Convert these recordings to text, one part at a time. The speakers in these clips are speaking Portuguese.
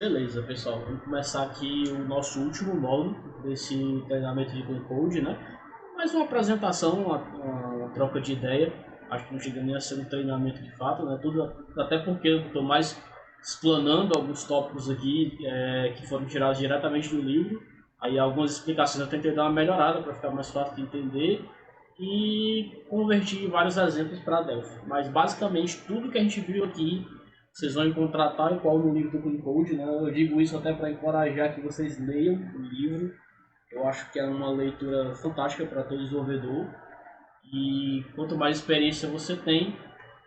Beleza, pessoal. Vamos começar aqui o nosso último módulo desse treinamento de Clean Code, né? Mais uma apresentação, uma troca de ideia. Acho que não chega nem a ser um treinamento de fato, né? Tudo, até porque eu estou mais explanando alguns tópicos aqui que foram tirados diretamente do livro. Aí algumas explicações eu tentei dar uma melhorada para ficar mais fácil de entender e converti vários exemplos para Delphi. Mas basicamente tudo que a gente viu aqui vocês vão encontrar tal e qual no livro do Clean Code, né? Eu digo isso até para encorajar que vocês leiam o livro. Eu acho que é uma leitura fantástica para todo desenvolvedor. E quanto mais experiência você tem,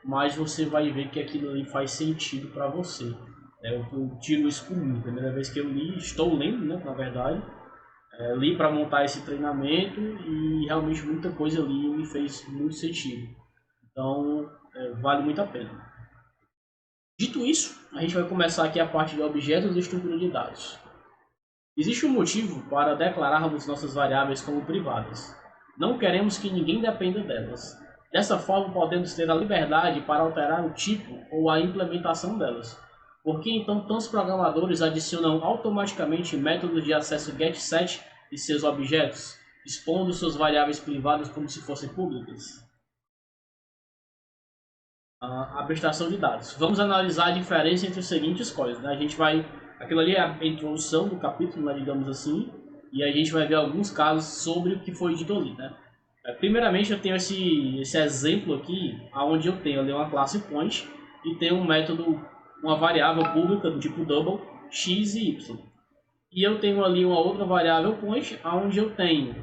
mais você vai ver que aquilo ali faz sentido para você. Eu tiro isso por mim. Primeira vez que eu li, estou lendo, né, na verdade. Li para montar esse treinamento e realmente muita coisa ali me fez muito sentido. Então, vale muito a pena. Dito isso, a gente vai começar aqui a parte de objetos e estrutura de dados. Existe um motivo para declararmos nossas variáveis como privadas. Não queremos que ninguém dependa delas. Dessa forma, podemos ter a liberdade para alterar o tipo ou a implementação delas. Por que então tantos programadores adicionam automaticamente métodos de acesso getSet de seus objetos, expondo suas variáveis privadas como se fossem públicas? A abstração de dados. Vamos analisar a diferença entre os seguintes coisas, né? Aquilo ali é a introdução do capítulo, né, digamos assim, e a gente vai ver alguns casos sobre o que foi dito ali, né? Primeiramente, eu tenho esse exemplo aqui, onde eu tenho ali uma classe point e tenho um método, uma variável pública do tipo double, x e y. E eu tenho ali uma outra variável point, onde eu tenho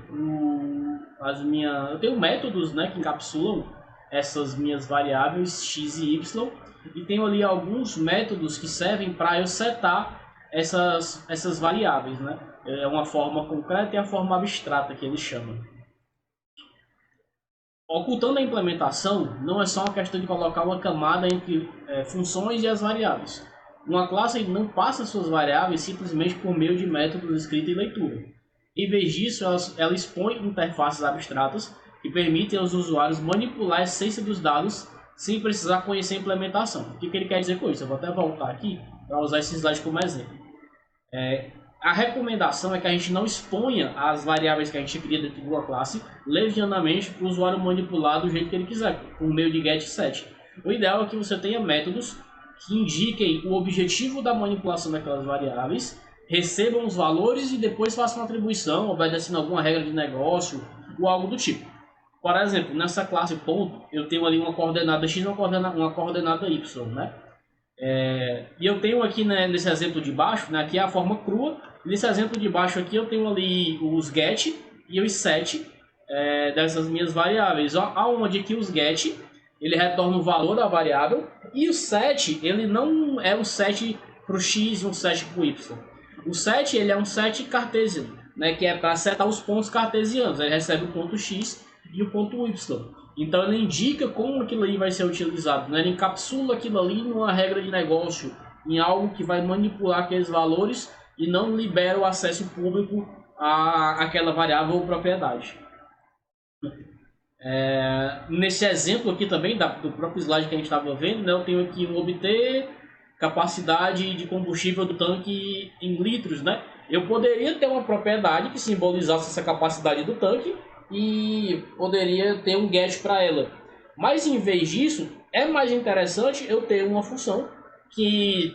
eu tenho métodos, né, que encapsulam essas minhas variáveis x e y, e tenho ali alguns métodos que servem para eu setar essas variáveis, né? É uma forma concreta e a forma abstrata que eles chamam. Ocultando a implementação, não é só uma questão de colocar uma camada entre funções e as variáveis. Uma classe não passa suas variáveis simplesmente por meio de métodos escrita e leitura. Em vez disso, ela expõe interfaces abstratas que permitem aos usuários manipular a essência dos dados sem precisar conhecer a implementação. O que ele quer dizer com isso? Eu vou até voltar aqui para usar esse slide como exemplo. A recomendação é que a gente não exponha as variáveis que a gente cria dentro de uma classe levianamente para o usuário manipular do jeito que ele quiser, por meio de getSet. O ideal é que você tenha métodos que indiquem o objetivo da manipulação daquelas variáveis, recebam os valores e depois façam uma atribuição, obedecendo alguma regra de negócio ou algo do tipo. Por exemplo, nessa classe ponto, eu tenho ali uma coordenada x e uma coordenada y, né? E eu tenho aqui, né, nesse exemplo de baixo, né, aqui é a forma crua. Nesse exemplo de baixo aqui eu tenho ali os get e os set dessas minhas variáveis. Onde aqui os get ele retorna o valor da variável e o set ele não é um set para o x e um set para o y. O set ele é um set cartesiano, né, que é para setar os pontos cartesianos. Ele recebe o ponto x e o ponto y. Então ele indica como aquilo ali vai ser utilizado, né? Ele encapsula aquilo ali numa regra de negócio, em algo que vai manipular aqueles valores e não libera o acesso público àquela variável ou propriedade. Nesse exemplo aqui também, do próprio slide que a gente estava vendo, né, eu tenho aqui um obter capacidade de combustível do tanque em litros, né? Eu poderia ter uma propriedade que simbolizasse essa capacidade do tanque e poderia ter um get para ela. Mas em vez disso, é mais interessante eu ter uma função que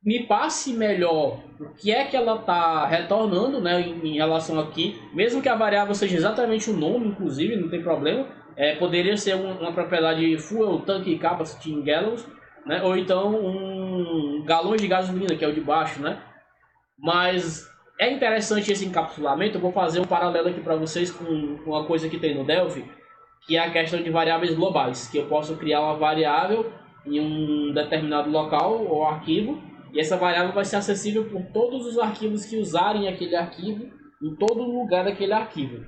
me passe melhor o que é que ela está retornando, né, em relação aqui, mesmo que a variável seja exatamente o nome, inclusive, não tem problema. Poderia ser uma propriedade fuel tank capacity in gallons, né, ou então um galões de gasolina, que é o de baixo, né? Mas é interessante esse encapsulamento. Eu vou fazer um paralelo aqui para vocês com uma coisa que tem no Delphi, que é a questão de variáveis globais, que eu posso criar uma variável em um determinado local ou arquivo, e essa variável vai ser acessível por todos os arquivos que usarem aquele arquivo, em todo lugar daquele arquivo.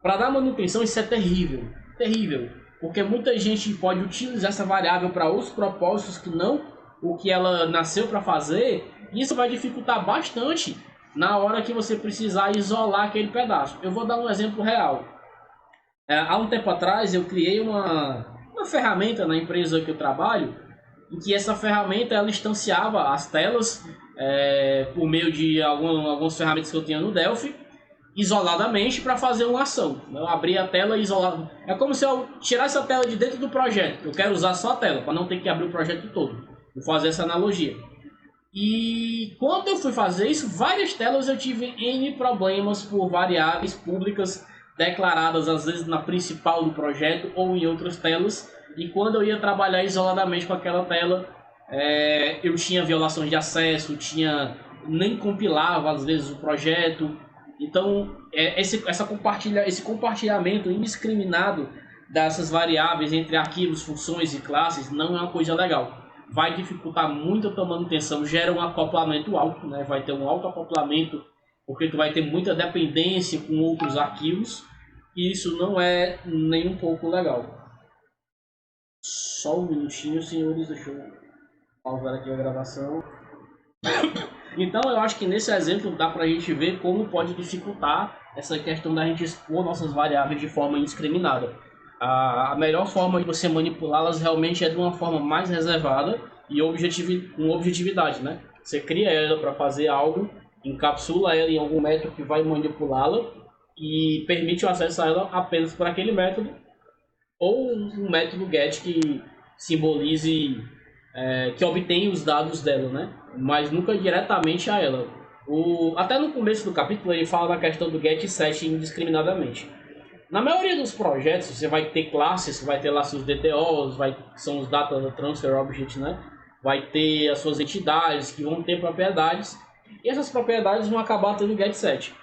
Para dar manutenção, isso é terrível, terrível, porque muita gente pode utilizar essa variável para outros propósitos que não o que ela nasceu para fazer, e isso vai dificultar bastante na hora que você precisar isolar aquele pedaço. Eu vou dar um exemplo real. Há um tempo atrás eu criei uma ferramenta na empresa que eu trabalho, em que essa ferramenta ela instanciava as telas por meio de algumas ferramentas que eu tinha no Delphi, isoladamente para fazer uma ação. Eu abri a tela isolada. É como se eu tirasse a tela de dentro do projeto. Eu quero usar só a tela, para não ter que abrir o projeto todo. Vou fazer essa analogia. E quando eu fui fazer isso, várias telas eu tive N problemas por variáveis públicas declaradas, às vezes na principal do projeto ou em outras telas. E quando eu ia trabalhar isoladamente com aquela tela, eu tinha violações de acesso, nem compilava às vezes o projeto. Então, esse compartilhamento indiscriminado dessas variáveis entre arquivos, funções e classes não é uma coisa legal. Vai dificultar muito a tua manutenção, gera um acoplamento alto, né? Vai ter um alto acoplamento, porque tu vai ter muita dependência com outros arquivos, e isso não é nem um pouco legal. Só um minutinho, senhores, deixa eu pausar aqui a gravação. Então eu acho que nesse exemplo dá pra gente ver como pode dificultar essa questão da gente expor nossas variáveis de forma indiscriminada. A melhor forma de você manipulá-las realmente é de uma forma mais reservada e com objetividade, né? Você cria ela para fazer algo, encapsula ela em algum método que vai manipulá-la e permite o acesso a ela apenas por aquele método, ou um método get que simbolize, que obtém os dados dela, né? Mas nunca diretamente a ela. Até no começo do capítulo ele fala da questão do get set indiscriminadamente. Na maioria dos projetos você vai ter classes, vai ter lá seus DTOs, que são os Data Transfer Objects, né? Vai ter as suas entidades que vão ter propriedades, e essas propriedades vão acabar tendo get set.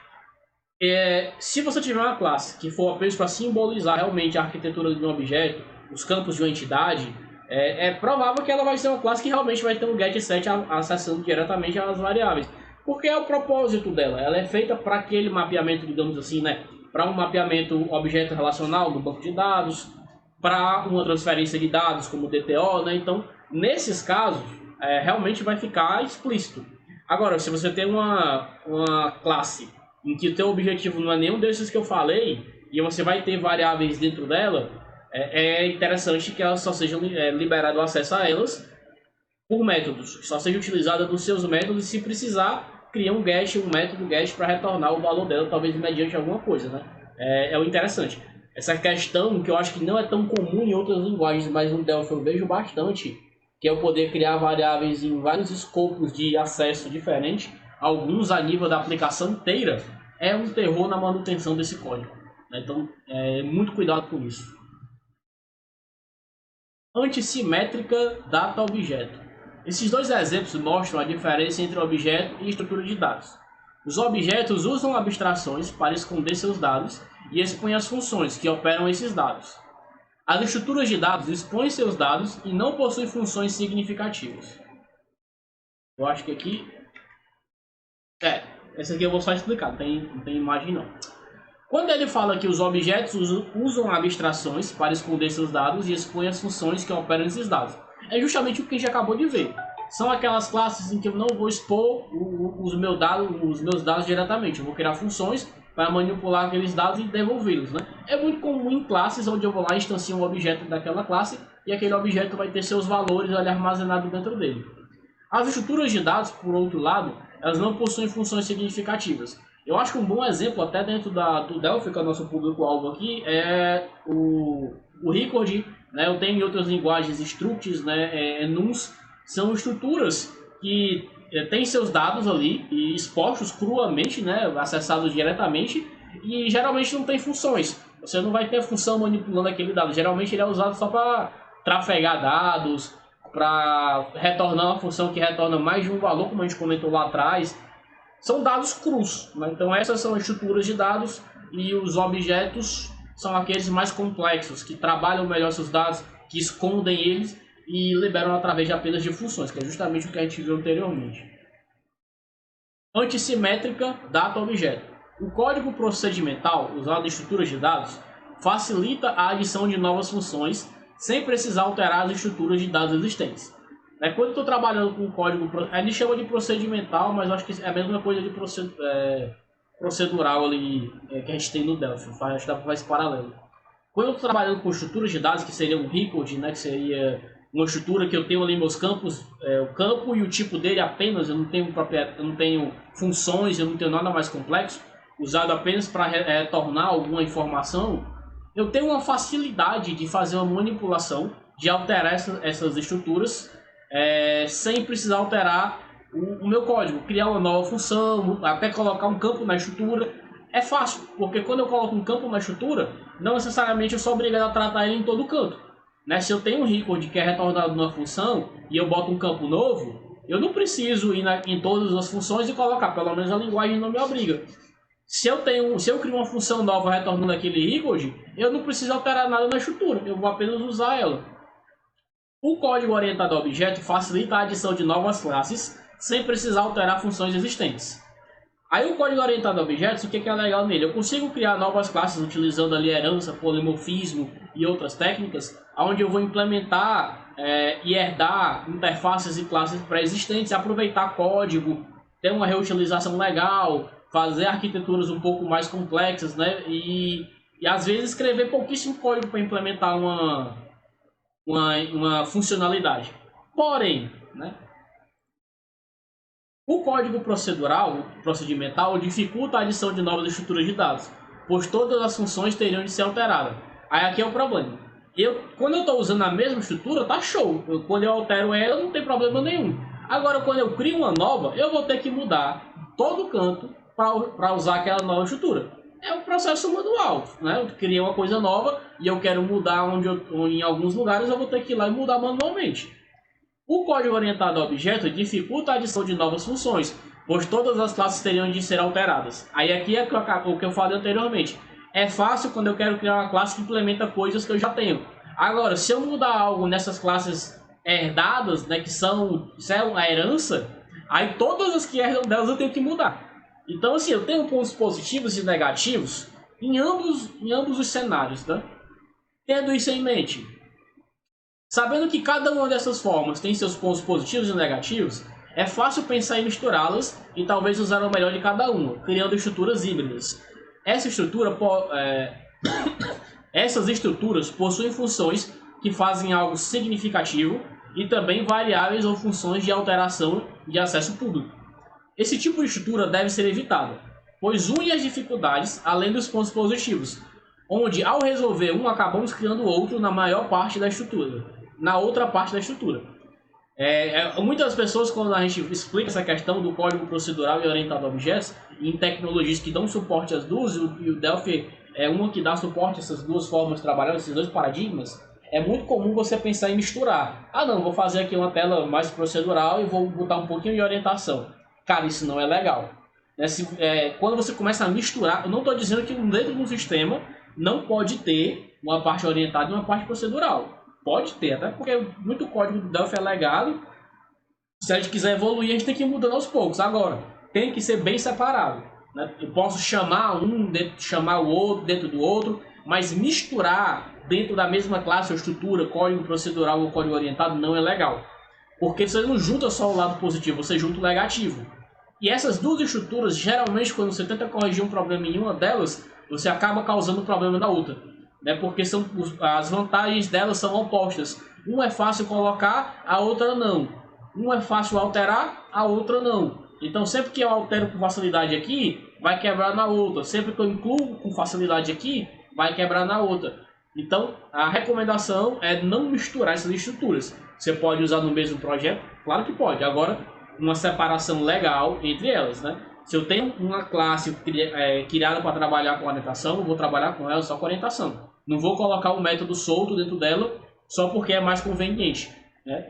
Se você tiver uma classe que for apenas para simbolizar realmente a arquitetura de um objeto, os campos de uma entidade, é provável que ela vai ser uma classe que realmente vai ter um get set acessando diretamente as variáveis. Porque é o propósito dela, ela é feita para aquele mapeamento, digamos assim, né? Para um mapeamento objeto relacional do banco de dados, para uma transferência de dados como DTO, né? Então, nesses casos, realmente vai ficar explícito. Agora, se você tem uma classe em que o teu objetivo não é nenhum desses que eu falei, e você vai ter variáveis dentro dela, é interessante que elas só sejam liberado o acesso a elas por métodos, só seja utilizada dos seus métodos, e se precisar, cria um método get para retornar o valor dela, talvez mediante alguma coisa, né? É o interessante. Essa questão que eu acho que não é tão comum em outras linguagens, mas no Delphi eu vejo bastante, que é o poder criar variáveis em vários escopos de acesso diferentes, alguns a nível da aplicação inteira, é um terror na manutenção desse código. Então, muito cuidado com isso. Antissimétrica data-objeto. Esses dois exemplos mostram a diferença entre objeto e estrutura de dados. Os objetos usam abstrações para esconder seus dados e expõem as funções que operam esses dados. As estruturas de dados expõem seus dados e não possuem funções significativas. Eu acho que aqui... essa aqui eu vou só explicar, não tem imagem não. Quando ele fala que os objetos usam abstrações para esconder seus dados e expõem as funções que operam esses dados, é justamente o que a gente acabou de ver. São aquelas classes em que eu não vou expor os meus dados diretamente. Eu vou criar funções para manipular aqueles dados e devolvê-los, né? É muito comum em classes onde eu vou lá e instancio um objeto daquela classe e aquele objeto vai ter seus valores ali armazenados dentro dele. As estruturas de dados, por outro lado, elas não possuem funções significativas. Eu acho que um bom exemplo, até dentro do Delphi, que é o nosso público-alvo aqui, é o record, né? Eu tenho em outras linguagens structs, né? Nums, são estruturas que têm seus dados ali e expostos cruamente, né? Acessados diretamente, e geralmente não tem funções. Você não vai ter função manipulando aquele dado. Geralmente ele é usado só para trafegar dados, para retornar uma função que retorna mais de um valor, como a gente comentou lá atrás. São dados crus, né? Então essas são as estruturas de dados, e os objetos são aqueles mais complexos, que trabalham melhor seus dados, que escondem eles e liberam através de apenas de funções, que é justamente o que a gente viu anteriormente. Antissimétrica data-objeto. O código procedimental usado em estruturas de dados facilita a adição de novas funções sem precisar alterar as estruturas de dados existentes. Quando eu estou trabalhando com código, a gente chama de procedimental, mas eu acho que é a mesma coisa de procedural ali, que a gente tem no Delphi, acho que dá para fazer esse paralelo. Quando eu estou trabalhando com estruturas de dados, que seria um record, né, que seria uma estrutura que eu tenho ali meus campos, o campo e o tipo dele apenas, eu não tenho funções, eu não tenho nada mais complexo, usado apenas para retornar alguma informação, eu tenho uma facilidade de fazer uma manipulação, de alterar essas estruturas, sem precisar alterar o meu código, criar uma nova função, até colocar um campo na estrutura. É fácil, porque quando eu coloco um campo na estrutura, não necessariamente eu sou obrigado a tratar ele em todo canto. Né? Se eu tenho um record que é retornado numa função e eu boto um campo novo, eu não preciso ir em todas as funções e colocar, pelo menos a linguagem não me obriga. Se eu crio uma função nova retornando aquele record, eu não preciso alterar nada na estrutura, eu vou apenas usar ela. O código orientado a objeto facilita a adição de novas classes sem precisar alterar funções existentes. Aí o código orientado a objetos, o que é legal nele? Eu consigo criar novas classes utilizando ali herança, polimorfismo e outras técnicas, onde eu vou implementar e herdar interfaces e classes pré-existentes, aproveitar código, ter uma reutilização legal, fazer arquiteturas um pouco mais complexas, né? E às vezes escrever pouquíssimo código para implementar uma funcionalidade. Porém, né? O código procedimental dificulta a adição de novas estruturas de dados, pois todas as funções teriam de ser alteradas. Aí aqui é o problema. Quando eu estou usando a mesma estrutura, tá show. Quando eu altero ela, não tem problema nenhum. Agora, quando eu crio uma nova, eu vou ter que mudar todo o canto para usar aquela nova estrutura. É um processo manual, né? Eu criei uma coisa nova e eu quero mudar em alguns lugares, eu vou ter que ir lá e mudar manualmente. O código orientado a objeto dificulta a adição de novas funções, pois todas as classes teriam de ser alteradas. Aí aqui é o que eu falei anteriormente. É fácil quando eu quero criar uma classe que implementa coisas que eu já tenho. Agora, se eu mudar algo nessas classes herdadas, né, que são a herança, aí todas as que herdam delas eu tenho que mudar. Então, assim, eu tenho pontos positivos e negativos em ambos os cenários, né? Tendo isso em mente, sabendo que cada uma dessas formas tem seus pontos positivos e negativos, é fácil pensar em misturá-las e talvez usar o melhor de cada uma, criando estruturas híbridas. Essas estruturas possuem funções que fazem algo significativo e também variáveis ou funções de alteração de acesso público. Esse tipo de estrutura deve ser evitado, pois une as dificuldades além dos pontos positivos, onde ao resolver um acabamos criando outro na maior parte da estrutura, na outra parte da estrutura. Muitas pessoas, quando a gente explica essa questão do código procedural e orientado a objetos, em tecnologias que dão suporte às duas, e o Delphi é uma que dá suporte a essas duas formas de trabalhar, esses dois paradigmas, é muito comum você pensar em misturar. Ah não, vou fazer aqui uma tela mais procedural e vou botar um pouquinho de orientação. Cara, isso não é legal. Quando você começa a misturar, eu não estou dizendo que dentro de um sistema não pode ter uma parte orientada e uma parte procedural. Pode ter, até porque muito código do Delphi é legado. Se a gente quiser evoluir, a gente tem que ir mudando aos poucos. Agora, tem que ser bem separado. Né? Eu posso chamar chamar o outro dentro do outro, mas misturar dentro da mesma classe ou estrutura, código procedural ou código orientado, não é legal. Porque você não junta só o lado positivo, você junta o negativo. E essas duas estruturas, geralmente, quando você tenta corrigir um problema em uma delas, você acaba causando problema na outra. Né? Porque as vantagens delas são opostas. Uma é fácil colocar, a outra não. Uma é fácil alterar, a outra não. Então, sempre que eu altero com facilidade aqui, vai quebrar na outra. Sempre que eu incluo com facilidade aqui, vai quebrar na outra. Então, a recomendação é não misturar essas estruturas. Você pode usar no mesmo projeto? Claro que pode. Agora, uma separação legal entre elas, né? Se eu tenho uma classe criada para trabalhar com orientação, eu vou trabalhar com ela só com orientação. Não vou colocar um método solto dentro dela só porque é mais conveniente, né?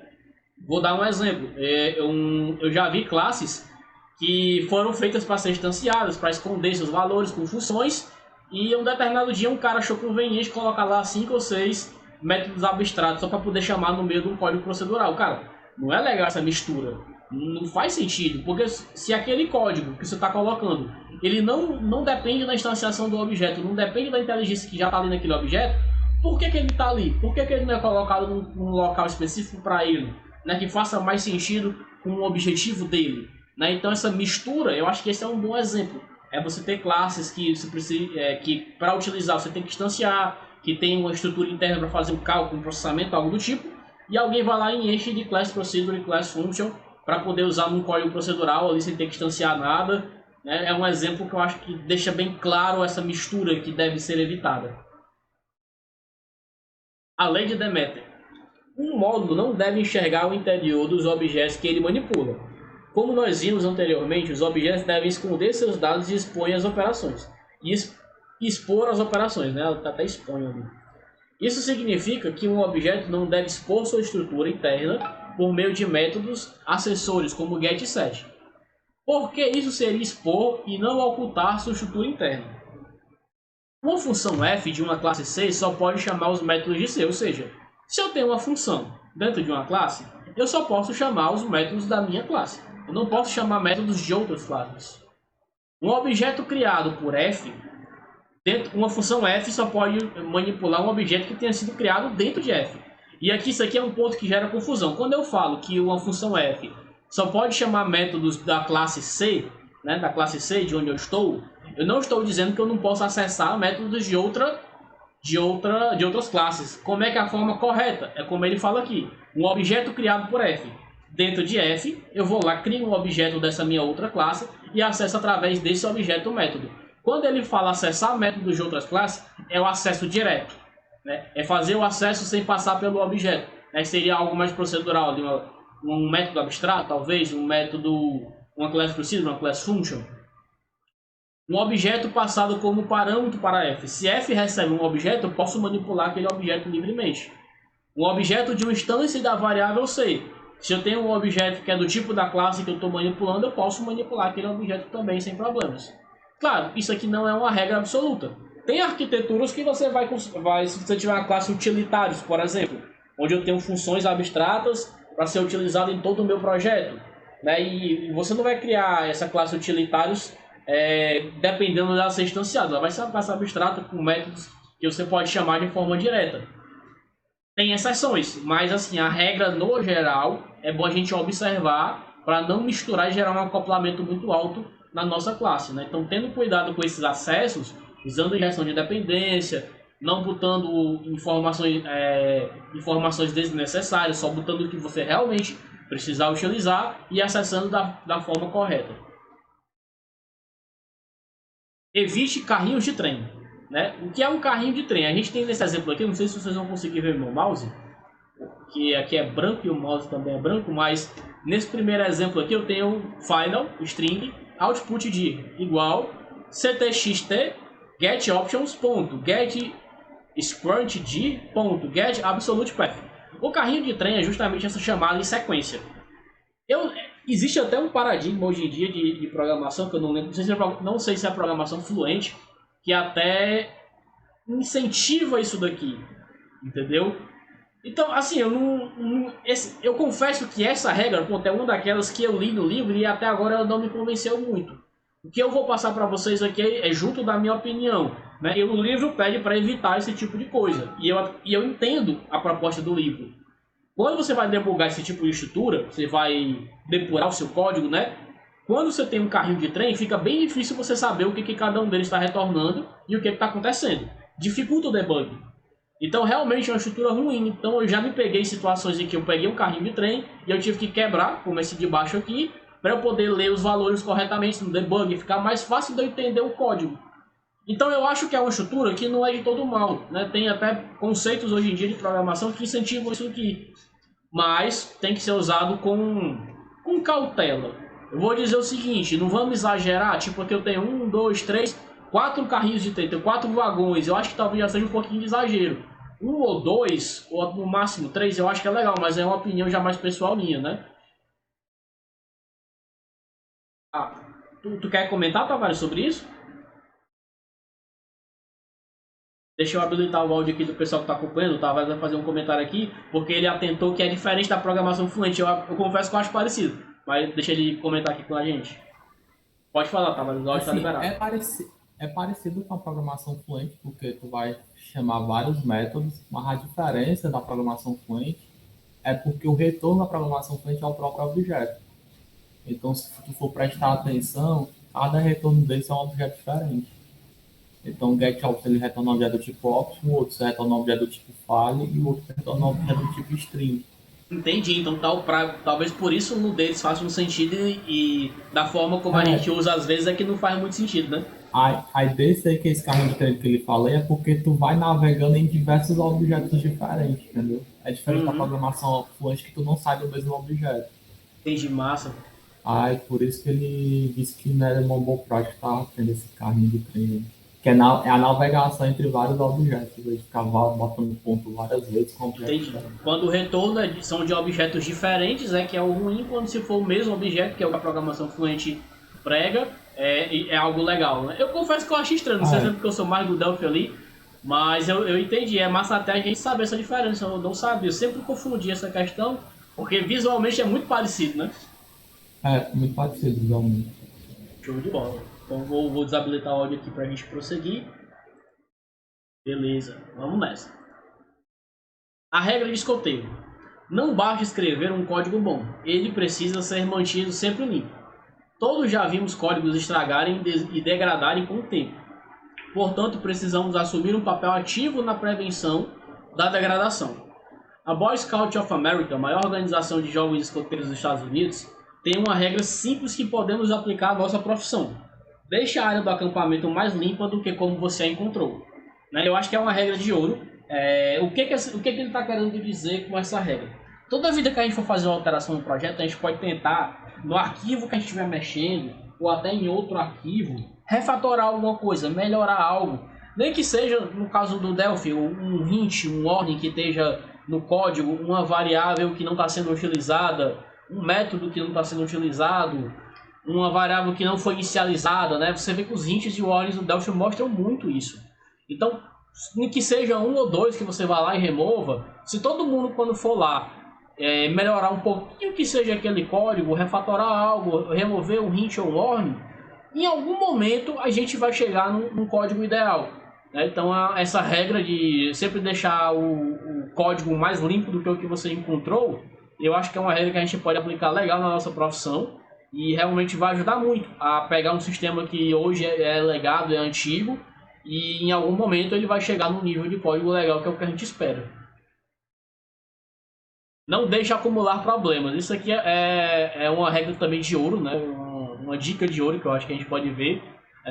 Vou dar um exemplo. Eu já vi classes que foram feitas para ser instanciadas, para esconder seus valores com funções, e um determinado dia um cara achou conveniente colocar lá 5 ou 6 métodos abstratos só para poder chamar no meio de um código procedural. Cara, não é legal essa mistura. Não faz sentido, porque se aquele código que você está colocando, ele não depende da instanciação do objeto, não depende da inteligência que já está ali naquele objeto, por que ele está ali? Por que ele não é colocado num local específico para ele, né, que faça mais sentido com o objetivo dele? Né? Então essa mistura, eu acho que esse é um bom exemplo. É você ter classes que você precisa, que para utilizar você tem que instanciar, que tem uma estrutura interna para fazer um cálculo, um processamento, algo do tipo. e alguém vai lá e enche de class procedure e class function para poder usar num código procedural ali sem ter que instanciar nada. Né? É um exemplo que eu acho que deixa bem claro essa mistura que deve ser evitada. A lei de Demeter. Um módulo não deve enxergar o interior dos objetos que ele manipula. Como nós vimos anteriormente, os objetos devem esconder seus dados e expor as operações. Expor as operações, né? Ela até expõe ali. Isso significa que um objeto não deve expor sua estrutura interna por meio de métodos acessórios como get e set. Por que isso seria expor e não ocultar sua estrutura interna? Uma função f de uma classe C só pode chamar os métodos de C, ou seja, se eu tenho uma função dentro de uma classe, eu só posso chamar os métodos da minha classe. Eu não posso chamar métodos de outras classes. Um objeto criado por f, uma função f só pode manipular um objeto que tenha sido criado dentro de f. E aqui isso aqui é um ponto que gera confusão. Quando eu falo que uma função f só pode chamar métodos da classe C, né, da classe C de onde eu não estou dizendo que eu não posso acessar métodos de outras classes. Como é que é a forma correta? É como ele fala aqui. Um objeto criado por f. Dentro de f, eu vou lá, crio um objeto dessa minha outra classe e acesso através desse objeto o método. Quando ele fala acessar métodos de outras classes, é o acesso direto. Né? É fazer o acesso sem passar pelo objeto. Né? Seria algo mais procedural, de um método abstrato, talvez, um método, uma class procedure, uma class function. Um objeto passado como parâmetro para f. Se f recebe um objeto, eu posso manipular aquele objeto livremente. Um objeto de uma instância da variável C. Se eu tenho um objeto que é do tipo da classe que eu estou manipulando, eu posso manipular aquele objeto também sem problemas. Claro, isso aqui não é uma regra absoluta. Tem arquiteturas que você vai se você tiver uma classe utilitários, por exemplo, onde eu tenho funções abstratas para ser utilizada em todo o meu projeto. Né? E você não vai criar essa classe utilitários dependendo dela ser instanciada. Ela vai ser uma classe abstrata com métodos que você pode chamar de forma direta. Tem exceções, mas assim, a regra no geral é bom a gente observar para não misturar e gerar um acoplamento muito alto na nossa classe. Né? Então, tendo cuidado com esses acessos, usando injeção de dependência, não botando informações desnecessárias, só botando o que você realmente precisar utilizar e acessando da forma correta. Evite carrinhos de trem. Né? O que é um carrinho de trem? A gente tem nesse exemplo aqui, não sei se vocês vão conseguir ver meu mouse, que aqui é branco e o mouse também é branco, mas nesse primeiro exemplo aqui eu tenho final, string, output de igual, ctxt, get options, ponto, get scrunch de, ponto, get absolute path. O carrinho de trem é justamente essa chamada em sequência. Existe até um paradigma hoje em dia de programação, que eu não lembro, não sei se é programação fluente, que até incentiva isso daqui, entendeu? Então, assim, eu confesso que essa regra, é uma daquelas que eu li no livro e até agora ela não me convenceu muito. O que eu vou passar para vocês aqui é junto da minha opinião. Né? E o livro pede para evitar esse tipo de coisa. E eu entendo a proposta do livro. Quando você vai debugar esse tipo de estrutura, você vai depurar o seu código, né? Quando você tem um carrinho de trem, fica bem difícil você saber o que cada um deles está retornando e o que está acontecendo. Dificulta o debug. Então, realmente é uma estrutura ruim. Então, eu já me peguei em situações em que eu peguei um carrinho de trem e eu tive que quebrar, como esse de baixo aqui, para eu poder ler os valores corretamente no debug e ficar mais fácil de eu entender o código. Então, eu acho que é uma estrutura que não é de todo mal. Né? Tem até conceitos hoje em dia de programação que incentivam isso aqui. Mas tem que ser usado com cautela. Eu vou dizer o seguinte, não vamos exagerar, tipo aqui eu tenho 1, 2, 3, 4 carrinhos de trem, tenho 4 vagões, eu acho que talvez já seja um pouquinho de exagero. 1 ou 2, ou no máximo 3, eu acho que é legal, mas é uma opinião já mais pessoal minha, né? Ah, tu quer comentar, Tavares, sobre isso? Deixa eu habilitar o áudio aqui do pessoal que está acompanhando, o Tavares vai fazer um comentário aqui, porque ele atentou que é diferente da programação fluente, eu confesso que eu acho parecido, mas deixa ele comentar aqui com a gente. Pode falar, Tavares, o áudio está Assim, liberado. é parecido com a programação fluente, porque tu vai chamar vários métodos, mas a diferença da programação fluente é porque o retorno da programação fluente é o próprio objeto. Então, se tu for prestar atenção, cada retorno desse é um objeto diferente. Então, o getObs ele retorna um objeto do tipo option, o outro retorna um objeto do tipo file e o outro retorna um objeto do tipo string. Entendi, então talvez por isso um deles faça um sentido e da forma como a gente usa às vezes é que não faz muito sentido, né? Aí desse aí que esse carrinho de crédito que ele falei é porque tu vai navegando em diversos objetos diferentes, entendeu? É diferente da Uhum, programação fluente que tu não sai do mesmo objeto. entendi, massa. Aí por isso que ele disse que não era uma boa prática estar tendo esse carrinho de trem. Que é a navegação entre vários objetos. Ele ficava botando ponto várias vezes com objetos Entendi. diferentes. Quando o retorno são de objetos diferentes, é que é o ruim. Quando se for o mesmo objeto, que é o que a programação fluente prega, é algo legal, né? Eu confesso que eu acho estranho, não sei se é É, porque eu sou mais do Delphi ali, mas eu entendi. É massa até a gente saber essa diferença. Eu não sabia, eu sempre confundi essa questão, porque visualmente é muito parecido, né? muito parecido, realmente. Show de bola. Então vou desabilitar o áudio aqui pra gente prosseguir. Beleza, vamos nessa. A regra de escoteiro. Não basta escrever um código bom, ele precisa ser mantido sempre limpo. Todos já vimos códigos estragarem e degradarem com o tempo. Portanto, precisamos assumir um papel ativo na prevenção da degradação. A Boy Scout of America, a maior organização de jovens escoteiros dos Estados Unidos, tem uma regra simples que podemos aplicar à nossa profissão. Deixe a área do acampamento mais limpa do que como você a encontrou. Né? Eu acho que é uma regra de ouro. O que ele está querendo dizer com essa regra? Toda vida que a gente for fazer uma alteração no projeto, a gente pode tentar, no arquivo que a gente estiver mexendo, ou até em outro arquivo, refatorar alguma coisa, melhorar algo. Nem que seja, no caso do Delphi, um hint, um warning que esteja no código, uma variável que não está sendo utilizada, um método que não está sendo utilizado, uma variável que não foi inicializada, né? Você vê que os hints e warnings do Delphi mostram muito isso. Então, nem que seja um ou dois que você vá lá e remova, se todo mundo quando for lá melhorar um pouquinho que seja aquele código, refatorar algo, remover um hint ou um warning, em algum momento a gente vai chegar num código ideal. Né? Então essa regra de sempre deixar o código mais limpo do que o que você encontrou, eu acho que é uma regra que a gente pode aplicar legal na nossa profissão e realmente vai ajudar muito a pegar um sistema que hoje é legado, é antigo, e em algum momento ele vai chegar num nível de código legal que é o que a gente espera. Não deixe acumular problemas. Isso aqui é uma regra também de ouro, né? Uma dica de ouro que eu acho que a gente pode ver.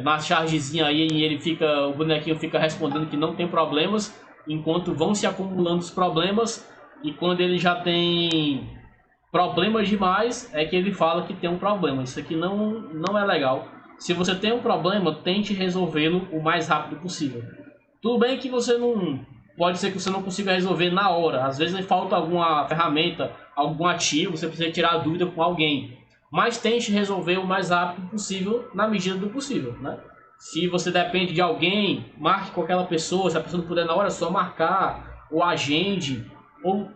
Na chargezinha aí ele fica, o bonequinho fica respondendo que não tem problemas, enquanto vão se acumulando os problemas, e quando ele já tem problemas demais, é que ele fala que tem um problema. Isso aqui não é legal. Se você tem um problema, tente resolvê-lo o mais rápido possível. Tudo bem que você não. Pode ser que você não consiga resolver na hora. Às vezes falta alguma ferramenta, algum ativo, você precisa tirar a dúvida com alguém. Mas tente resolver o mais rápido possível, na medida do possível, né? Se você depende de alguém, marque com aquela pessoa. Se a pessoa não puder na hora, é só marcar, ou agende, ou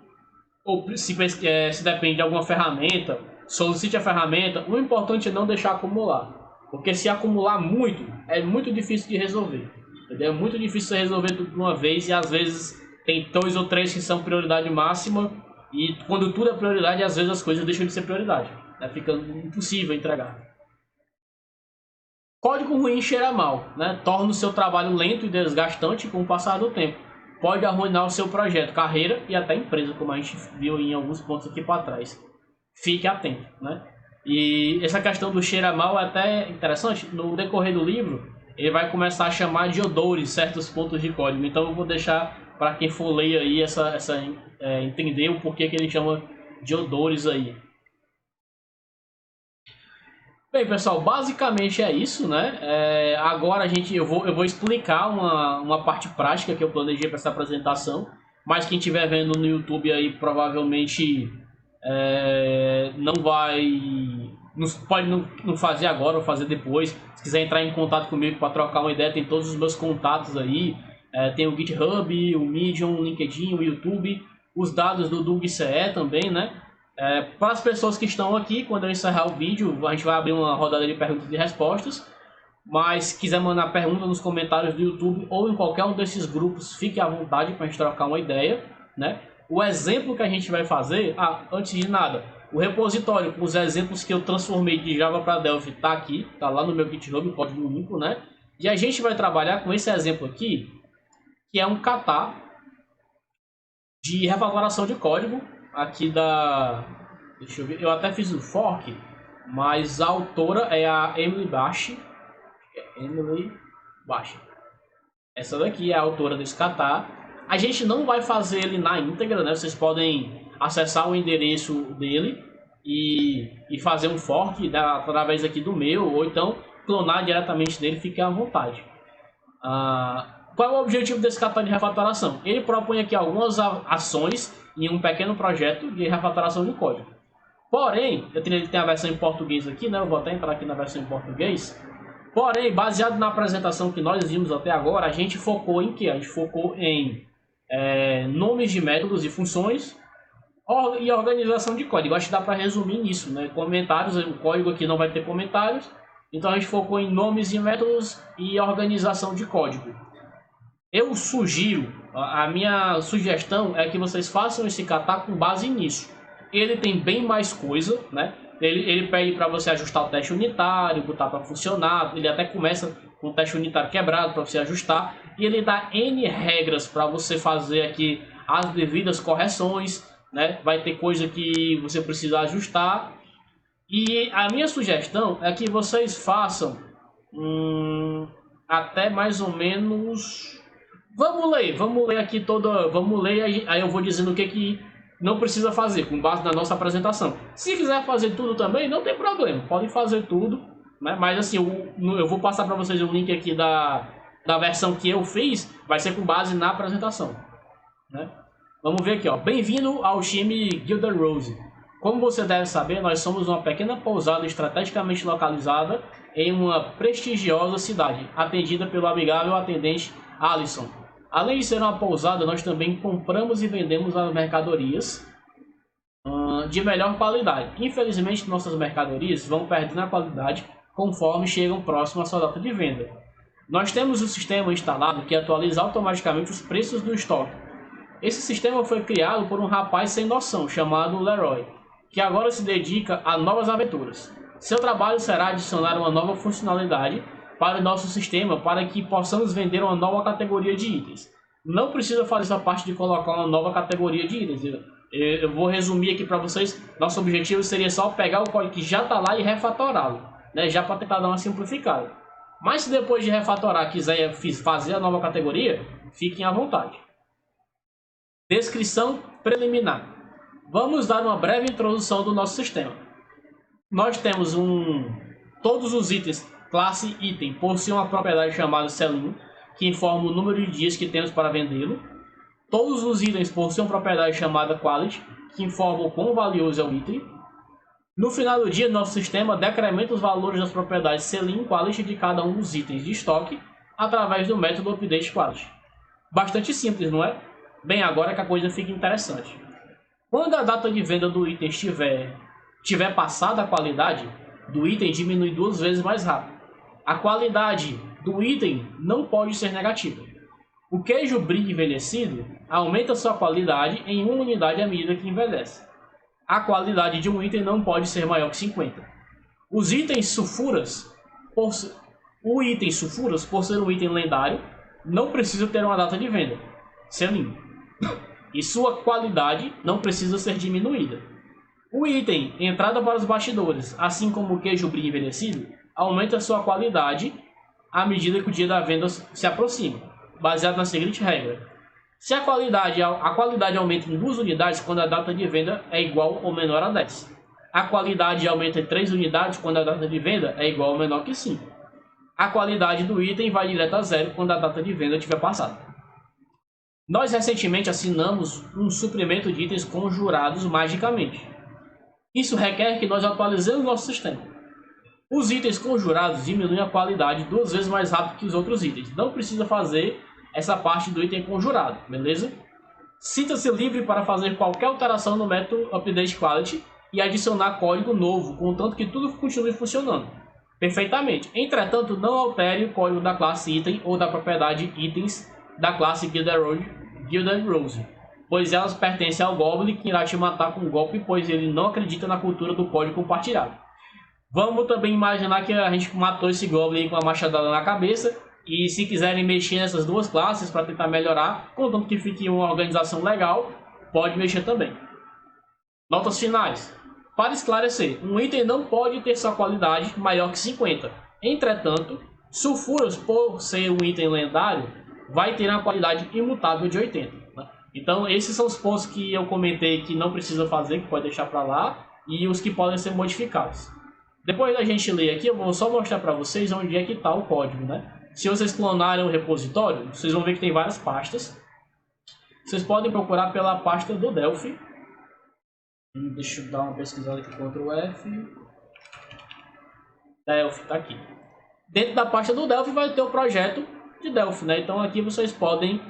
se depende de alguma ferramenta, solicite a ferramenta. O importante é não deixar acumular. Porque se acumular muito, é muito difícil de resolver. Entendeu? É muito difícil resolver tudo de uma vez e às vezes tem dois ou três que são prioridade máxima e quando tudo é prioridade, às vezes as coisas deixam de ser prioridade. Né? Fica impossível entregar. Código ruim cheira mal, né? Torna o seu trabalho lento e desgastante com o passar do tempo. Pode arruinar o seu projeto, carreira e até empresa, como a gente viu em alguns pontos aqui para trás. Fique atento, né? E essa questão do cheira mal é até interessante. No decorrer do livro, ele vai começar a chamar de odores certos pontos de código. Então eu vou deixar para quem for ler aí entender o porquê que ele chama de odores aí. Bem, pessoal, basicamente é isso, né? Agora eu vou explicar uma parte prática que eu planejei para essa apresentação, mas quem estiver vendo no YouTube aí provavelmente não vai, pode não fazer agora ou fazer depois. Se quiser entrar em contato comigo para trocar uma ideia, tem todos os meus contatos aí. Tem o GitHub, o Medium, o LinkedIn, o YouTube, os dados do DUG-CE também, né? Para as pessoas que estão aqui, quando eu encerrar o vídeo, a gente vai abrir uma rodada de perguntas e respostas. Mas se quiser mandar pergunta nos comentários do YouTube ou em qualquer um desses grupos, fique à vontade para a gente trocar uma ideia, né? O exemplo que a gente vai fazer, antes de nada, o repositório com os exemplos que eu transformei de Java para Delphi está aqui, está lá no meu GitHub, código limpo, né? E a gente vai trabalhar com esse exemplo aqui, que é um kata de refatoração de código. aqui da... Deixa eu ver, eu até fiz o fork, mas a autora é a Emily Bash. Emily Bash. Essa daqui é a autora desse kata. A gente não vai fazer ele na íntegra, né? Vocês podem acessar o endereço dele e fazer um fork através aqui do meu, ou então clonar diretamente dele, fiquem à vontade. Qual é o objetivo desse kata de refatoração? Ele propõe aqui algumas ações em um pequeno projeto de refatoração de código. Porém, ele tem a versão em português aqui, né? Eu vou até entrar aqui na versão em português. Porém, baseado na apresentação que nós vimos até agora, a gente focou em quê? A gente focou em nomes de métodos e funções e organização de código. Acho que dá para resumir nisso, né? Comentários, o código aqui não vai ter comentários. Então a gente focou em nomes de métodos e organização de código. Eu sugiro, a minha sugestão é que vocês façam esse kata com base nisso. Ele tem bem mais coisa, né? Ele pede para você ajustar o teste unitário, botar para funcionar. Ele até começa com o teste unitário quebrado para você ajustar. E ele dá N regras para você fazer aqui as devidas correções, né? Vai ter coisa que você precisa ajustar. E a minha sugestão é que vocês façam até mais ou menos... Vamos ler aqui toda... Vamos ler, aí eu vou dizendo o que não precisa fazer, com base na nossa apresentação. Se quiser fazer tudo também, não tem problema. Podem fazer tudo, né? Mas assim, eu vou passar para vocês o link aqui da versão que eu fiz. Vai ser com base na apresentação, né? Vamos ver aqui, ó. Bem-vindo ao time Gilder Rose. Como você deve saber, nós somos uma pequena pousada estrategicamente localizada em uma prestigiosa cidade, atendida pelo amigável atendente Alisson. Além de ser uma pousada, nós também compramos e vendemos as mercadorias de melhor qualidade. Infelizmente, nossas mercadorias vão perdendo a qualidade conforme chegam próximo à sua data de venda. Nós temos um sistema instalado que atualiza automaticamente os preços do estoque. Esse sistema foi criado por um rapaz sem noção chamado Leroy, que agora se dedica a novas aventuras. Seu trabalho será adicionar uma nova funcionalidade para o nosso sistema para que possamos vender uma nova categoria de itens. Não precisa fazer essa parte de colocar uma nova categoria de itens. Eu vou resumir aqui para vocês. Nosso objetivo seria só pegar o código que já está lá e refatorá-lo, né? Já para tentar dar uma simplificada. Mas se depois de refatorar quiser fazer a nova categoria, fiquem à vontade. Descrição preliminar. Vamos dar uma breve introdução do nosso sistema. Nós temos todos os itens, classe item, possuem uma propriedade chamada Selling, que informa o número de dias que temos para vendê-lo. Todos os itens possuem uma propriedade chamada Quality, que informa o quão valioso é o item. No final do dia, nosso sistema decrementa os valores das propriedades Selling e Quality de cada um dos itens de estoque através do método Update Quality. Bastante simples, não é? Bem, agora que a coisa fica interessante. Quando a data de venda do item tiver passada a qualidade do item, diminui 2 vezes mais rápido. A qualidade do item não pode ser negativa. O queijo brie envelhecido aumenta sua qualidade em 1 unidade à medida que envelhece. A qualidade de um item não pode ser maior que 50. Os itens sulfuras, o item sulfuras, por ser um item lendário, não precisa ter uma data de venda, Selling, e sua qualidade não precisa ser diminuída. O item entrada para os bastidores, assim como o queijo brie envelhecido, aumenta sua qualidade à medida que o dia da venda se aproxima, baseado na seguinte regra: se a qualidade aumenta em 2 unidades quando a data de venda é igual ou menor a 10. A qualidade aumenta em 3 unidades quando a data de venda é igual ou menor que 5. A qualidade do item vai direto a 0 quando a data de venda tiver passado. Nós recentemente assinamos um suprimento de itens conjurados magicamente. Isso requer que nós atualizemos nosso sistema. Os itens conjurados diminuem a qualidade 2 vezes mais rápido que os outros itens. Não precisa fazer essa parte do item conjurado, beleza? Sinta-se livre para fazer qualquer alteração no método Update Quality e adicionar código novo, contanto que tudo continue funcionando perfeitamente. Entretanto, não altere o código da classe item ou da propriedade itens da classe Gilder Rose, pois elas pertencem ao Goblin, que irá te matar com um golpe, pois ele não acredita na cultura do código compartilhado. Vamos também imaginar que a gente matou esse Goblin com a machadada na cabeça, e se quiserem mexer nessas duas classes para tentar melhorar, contanto que fique uma organização legal, pode mexer também. Notas finais. Para esclarecer, um item não pode ter sua qualidade maior que 50. Entretanto, sulfuros, por ser um item lendário, vai ter uma qualidade imutável de 80. Né? Então, esses são os pontos que eu comentei que não precisa fazer, que pode deixar para lá, e os que podem ser modificados. Depois da gente ler aqui, eu vou só mostrar para vocês onde é que está o código. Né? Se vocês clonarem o repositório, vocês vão ver que tem várias pastas. Vocês podem procurar pela pasta do Delphi. Deixa eu dar uma pesquisada aqui, Ctrl F. Delphi está aqui. Dentro da pasta do Delphi vai ter o projeto de Delphi, né? Então aqui vocês podem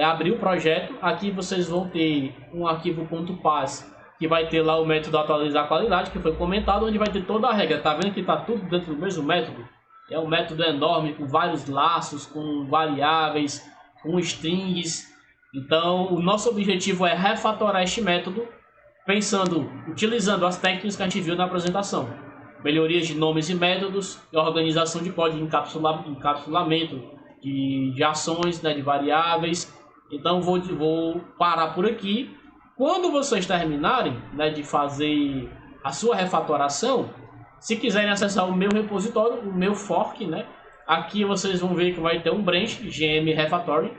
abrir o projeto. Aqui vocês vão ter um arquivo .pas que vai ter lá o método atualizar a qualidade, que foi comentado, onde vai ter toda a regra. Tá vendo que está tudo dentro do mesmo método? É um método enorme, com vários laços, com variáveis, com strings. Então o nosso objetivo é refatorar este método, utilizando as técnicas que a gente viu na apresentação. Melhorias de nomes e métodos, organização de código, encapsulamento de ações, né, de variáveis. Então vou parar por aqui. Quando vocês terminarem, né, de fazer a sua refatoração, se quiserem acessar o meu repositório, o meu fork, né, aqui vocês vão ver que vai ter um branch, GM Refatory.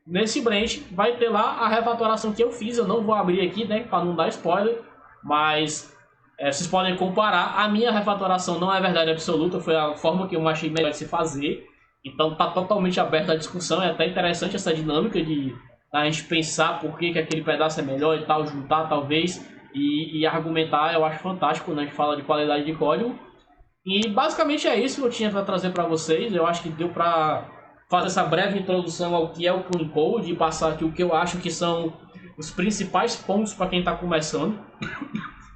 Nesse branch vai ter lá a refatoração que eu fiz. Eu não vou abrir aqui, né, para não dar spoiler, mas vocês podem comparar. A minha refatoração não é verdade absoluta, foi a forma que eu achei melhor de se fazer. Então está totalmente aberta a discussão. É até interessante essa dinâmica de a gente pensar por que aquele pedaço é melhor e tal, juntar talvez e argumentar. Eu acho fantástico quando a gente fala de qualidade de código. E basicamente é isso que eu tinha para trazer para vocês. Eu acho que deu para fazer essa breve introdução ao que é o Clean Code e passar aqui o que eu acho que são os principais pontos para quem está começando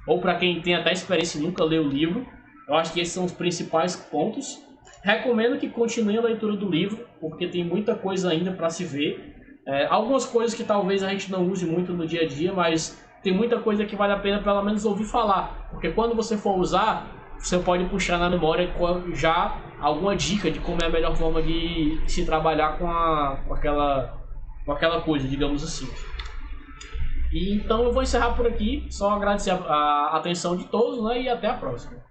ou para quem tem até experiência e nunca leu o livro. Eu acho que esses são os principais pontos. Recomendo que continue a leitura do livro, porque tem muita coisa ainda para se ver. Algumas coisas que talvez a gente não use muito no dia a dia, mas tem muita coisa que vale a pena pelo menos ouvir falar. Porque quando você for usar, você pode puxar na memória já alguma dica de como é a melhor forma de se trabalhar com aquela coisa, digamos assim. E então eu vou encerrar por aqui, só agradecer a atenção de todos, né, e até a próxima.